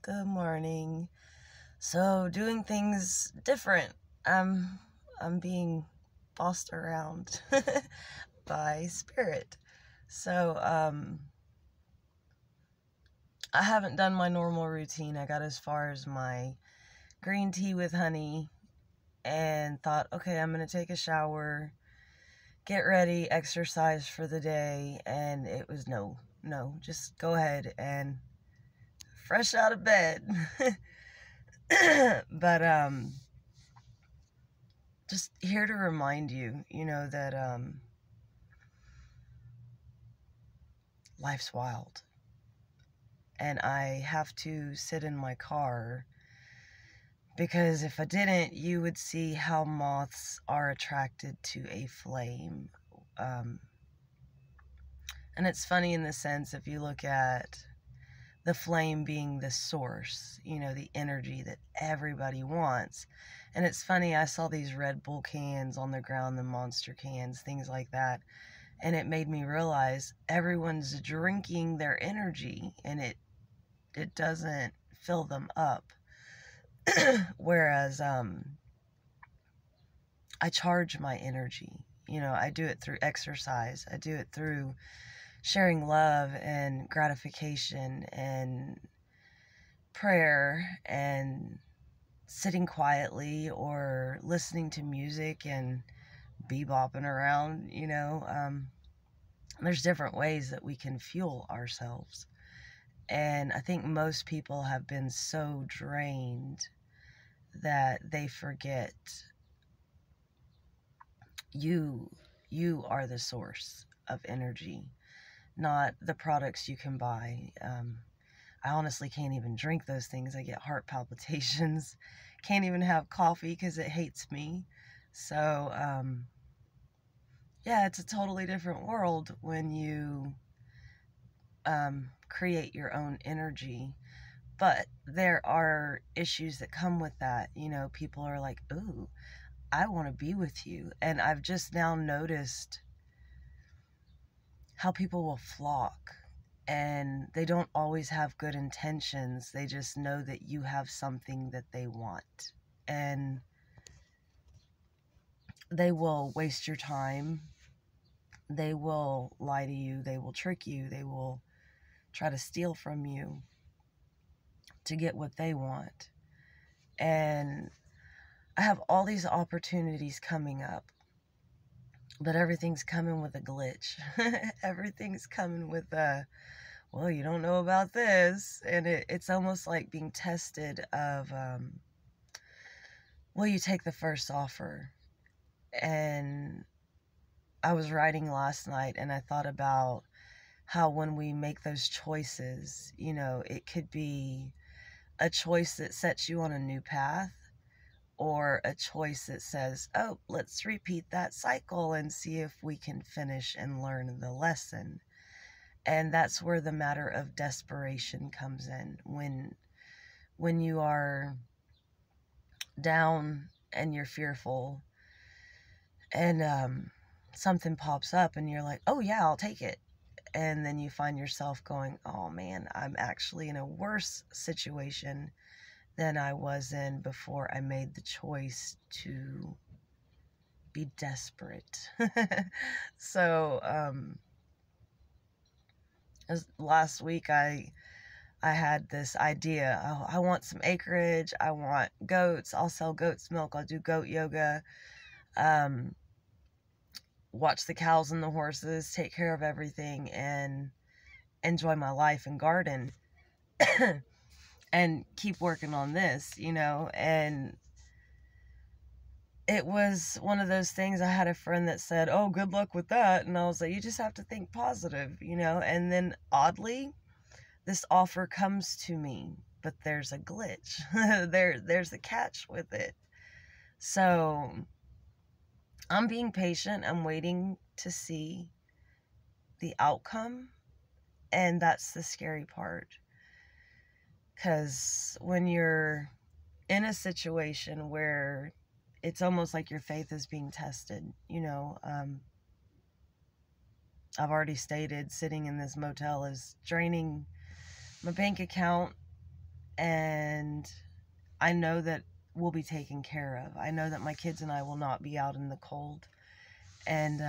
Good morning. So, doing things different. I'm being bossed around by spirit. So, I haven't done my normal routine. I got as far as my green tea with honey and thought, okay, I'm going to take a shower, get ready, exercise for the day, and it was no, just go ahead and fresh out of bed. But just here to remind you, that life's wild. And I have to sit in my car because if I didn't, you would see how moths are attracted to a flame. And it's funny in the sense, if you look at the flame being the source, the energy that everybody wants. And it's funny, I saw these Red Bull cans on the ground, the Monster cans, things like that. And it made me realize everyone's drinking their energy and it doesn't fill them up. Whereas I charge my energy. I do it through exercise. I do it through sharing love and gratification and prayer and sitting quietly or listening to music and bebopping around, there's different ways that we can fuel ourselves. And I think most people have been so drained that they forget you are the source of energy, not the products you can buy. I honestly can't even drink those things. I get heart palpitations. Can't even have coffee because it hates me. So, yeah, it's a totally different world when you create your own energy. But there are issues that come with that. People are like, ooh, I want to be with you. And I've just now noticed how people will flock and they don't always have good intentions. They just know that you have something that they want. And they will waste your time. They will lie to you. They will trick you. They will try to steal from you to get what they want. And I have all these opportunities coming up, but everything's coming with a glitch. Everything's coming with a, well, you don't know about this. And it's almost like being tested of, will you take the first offer? And I was writing last night and I thought about how when we make those choices, it could be a choice that sets you on a new path, or a choice that says, oh, let's repeat that cycle and see if we can finish and learn the lesson. And that's where the matter of desperation comes in. When you are down and you're fearful and something pops up and you're like, oh yeah, I'll take it. And then you find yourself going, oh man, I'm actually in a worse situation than I was in before I made the choice to be desperate. So, last week I had this idea. Oh, I want some acreage. I want goats. I'll sell goat's milk. I'll do goat yoga. Watch the cows and the horses, take care of everything, and enjoy my life and garden. And keep working on this, and it was one of those things. I had a friend that said, oh, good luck with that. And I was like, you just have to think positive, and then oddly, this offer comes to me, but there's a glitch. There's a catch with it. So I'm being patient. I'm waiting to see the outcome. And that's the scary part. Because when you're in a situation where it's almost like your faith is being tested, I've already stated sitting in this motel is draining my bank account. and I know that we'll be taken care of. I know that my kids and I will not be out in the cold. And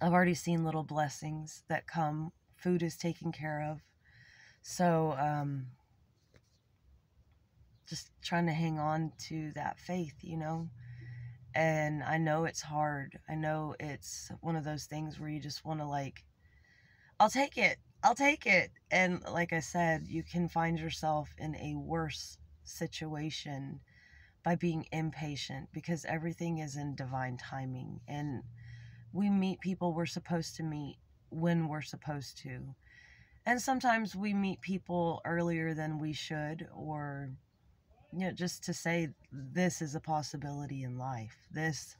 I've already seen little blessings that come. Food is taken care of. So just trying to hang on to that faith, And I know it's hard. I know it's one of those things where you just want to I'll take it. I'll take it. And like I said, you can find yourself in a worse situation by being impatient, because everything is in divine timing, and we meet people we're supposed to meet when we're supposed to. And sometimes we meet people earlier than we should, or just to say this is a possibility in life. This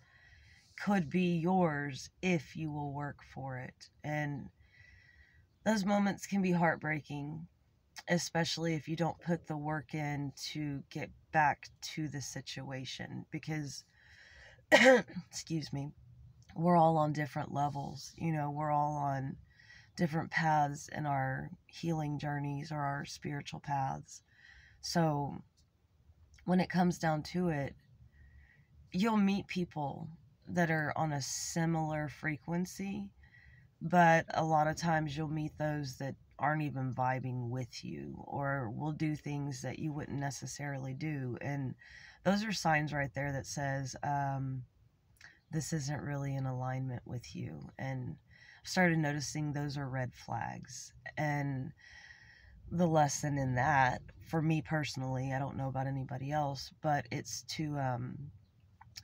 could be yours if you will work for it. And those moments can be heartbreaking, especially if you don't put the work in to get back to the situation, because excuse me, we're all on different levels. We're all on different paths in our healing journeys or our spiritual paths. So when it comes down to it, you'll meet people that are on a similar frequency, but a lot of times you'll meet those that aren't even vibing with you, or will do things that you wouldn't necessarily do. And those are signs right there that says, this isn't really in alignment with you. And I started noticing those are red flags. And the lesson in that, for me personally, I don't know about anybody else, but it's to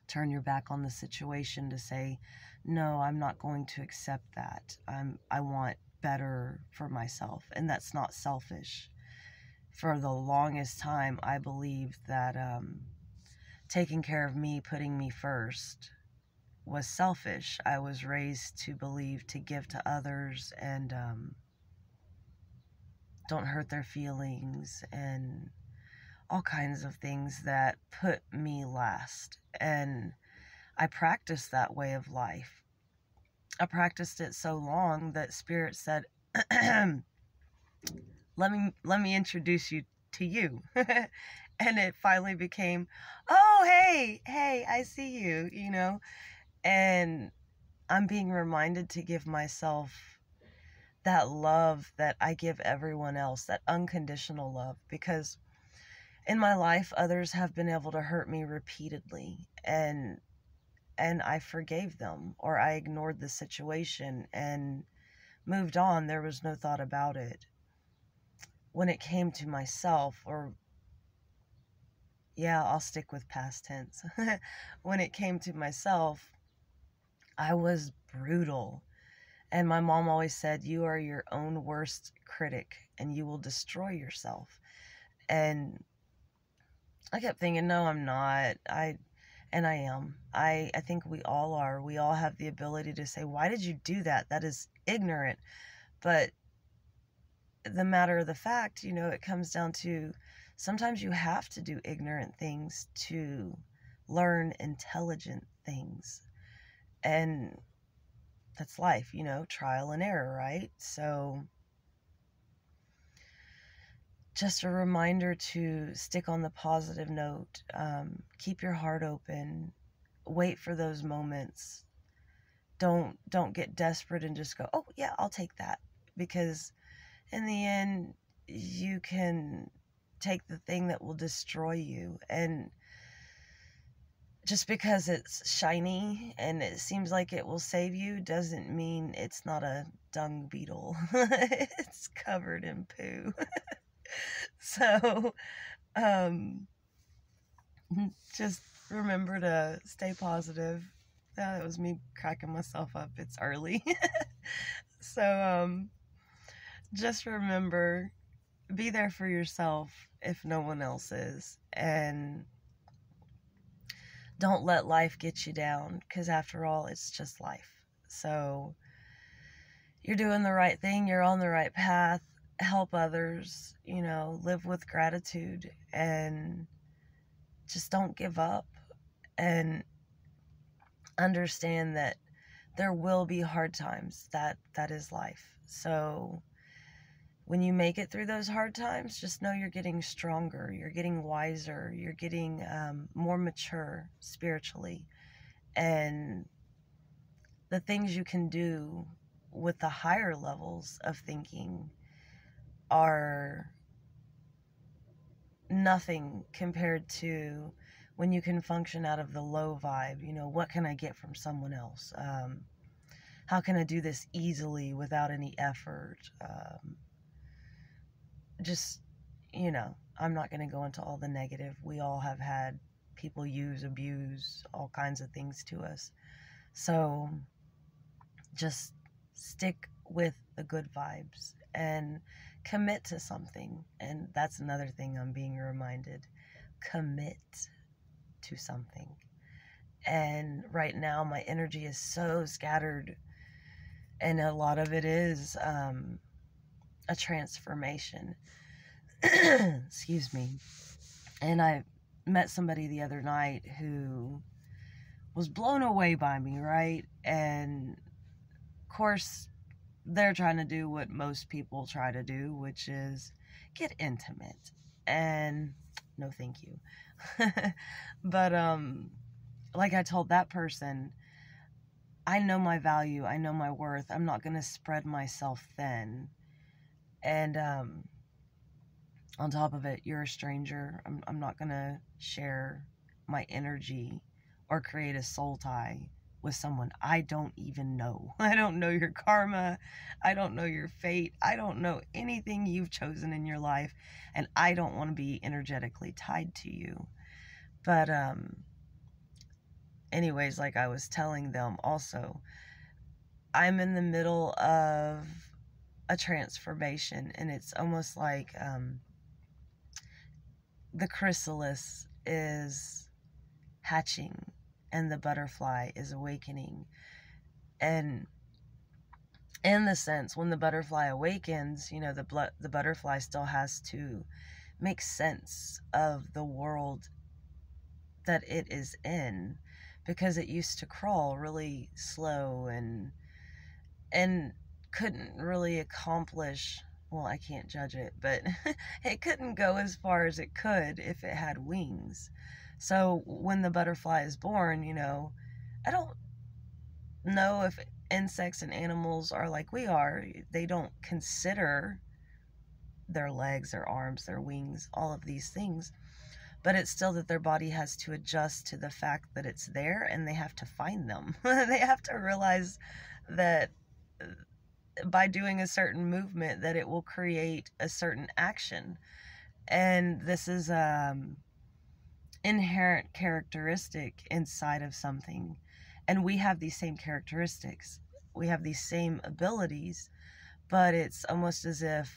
turn your back on the situation, to say, no, I'm not going to accept that. I want better for myself, and that's not selfish. For the longest time, I believed that taking care of me, putting me first, was selfish. I was raised to believe to give to others and don't hurt their feelings, and all kinds of things that put me last. And I practiced that way of life. I practiced it so long that Spirit said, let me introduce you to you. And it finally became, oh, hey, I see you, and I'm being reminded to give myself that love that I give everyone else, that unconditional love, because in my life, others have been able to hurt me repeatedly, and I forgave them, or I ignored the situation and moved on. There was no thought about it. When it came to myself, I'll stick with past tense. When it came to myself, I was brutal. And my mom always said, you are your own worst critic and you will destroy yourself. And I kept thinking, no, I'm not. I am. I think we all are. We all have the ability to say, why did you do that? That is ignorant. But the matter of the fact, it comes down to, sometimes you have to do ignorant things to learn intelligent things. And that's life, trial and error, right? So just a reminder to stick on the positive note. Keep your heart open. Wait for those moments. Don't get desperate and just go, oh yeah, I'll take that. Because in the end, you can take the thing that will destroy you. And just because it's shiny and it seems like it will save you doesn't mean it's not a dung beetle. It's covered in poo. So, just remember to stay positive. That was me cracking myself up. It's early. So, just remember, be there for yourself if no one else is. And don't let life get you down, because after all, it's just life. So, you're doing the right thing. You're on the right path. Help others, live with gratitude, and just don't give up, and understand that there will be hard times. That is life. So when you make it through those hard times, just know you're getting stronger, you're getting wiser, you're getting more mature spiritually. And the things you can do with the higher levels of thinking are nothing compared to when you can function out of the low vibe. You know, what can I get from someone else? How can I do this easily without any effort? Just, you know, I'm not going to go into all the negative. We all have had people use, abuse, all kinds of things to us. So just stick with the good vibes and commit to something. And that's another thing I'm being reminded. Commit to something. And right now my energy is so scattered, and a lot of it is a transformation. Excuse me. And I met somebody the other night who was blown away by me, right? And of course, they're trying to do what most people try to do, which is get intimate. And no, thank you. But like I told that person, I know my value, I know my worth. I'm not going to spread myself thin. And on top of it, you're a stranger. I'm not going to share my energy or create a soul tie with someone I don't even know. I don't know your karma. I don't know your fate. I don't know anything you've chosen in your life, and I don't want to be energetically tied to you. But anyways, like I was telling them also, I'm in the middle of a transformation, and it's almost like the chrysalis is hatching and the butterfly is awakening. And in the sense, when the butterfly awakens, you know, the butterfly still has to make sense of the world that it is in, because it used to crawl really slow and couldn't really accomplish, well, I can't judge it, but it couldn't go as far as it could if it had wings. So when the butterfly is born, you know, I don't know if insects and animals are like we are. They don't consider their legs, their arms, their wings, all of these things. But it's still that their body has to adjust to the fact that it's there, and they have to find them. They have to realize that by doing a certain movement that it will create a certain action. And this is inherent characteristic inside of something. And we have these same characteristics. We have these same abilities, but it's almost as if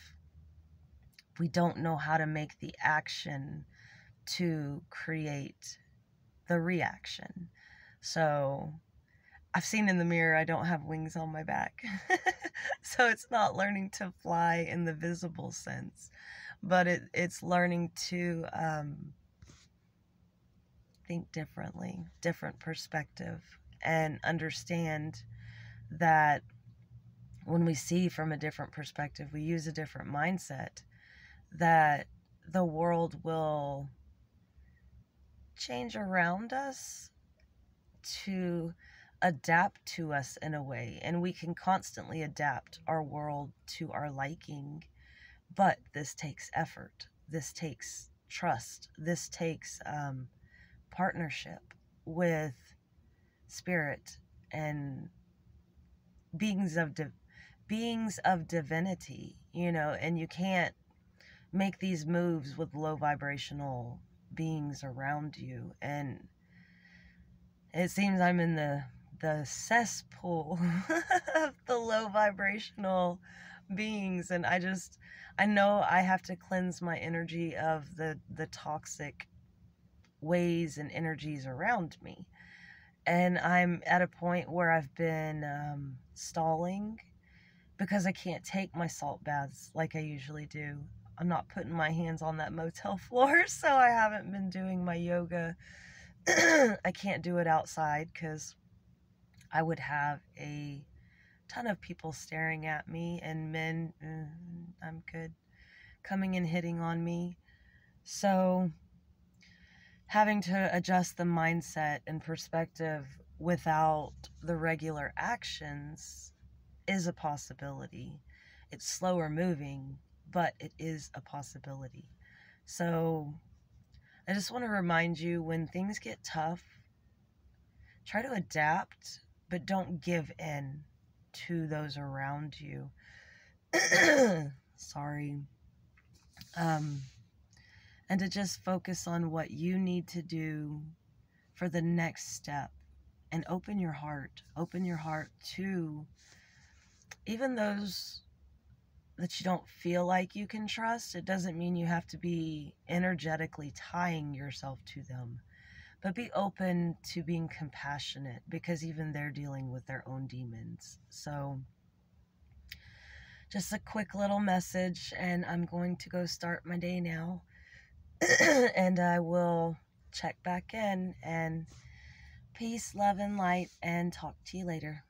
we don't know how to make the action to create the reaction. So I've seen in the mirror I don't have wings on my back. So it's not learning to fly in the visible sense, but it's learning to think differently, different perspective, and understand that when we see from a different perspective, we use a different mindset, that the world will change around us to adapt to us in a way, and we can constantly adapt our world to our liking. But this takes effort, this takes trust, this takes partnership with spirit and beings of divinity, you know. And you can't make these moves with low vibrational beings around you. And it seems I'm in the cesspool of the low vibrational beings, and I know I have to cleanse my energy of the toxic ways and energies around me. And I'm at a point where I've been stalling because I can't take my salt baths like I usually do. I'm not putting my hands on that motel floor, so I haven't been doing my yoga. I can't do it outside because I would have a ton of people staring at me, and men, I'm good, coming and hitting on me. So having to adjust the mindset and perspective without the regular actions is a possibility. It's slower moving, but it is a possibility. So I just want to remind you, when things get tough, try to adapt, but don't give in to those around you. Sorry. And to just focus on what you need to do for the next step, and open your heart. Open your heart to even those that you don't feel like you can trust. It doesn't mean you have to be energetically tying yourself to them, but be open to being compassionate, because even they're dealing with their own demons. So just a quick little message, and I'm going to go start my day now. And I will check back in, and peace, love, and light, and talk to you later.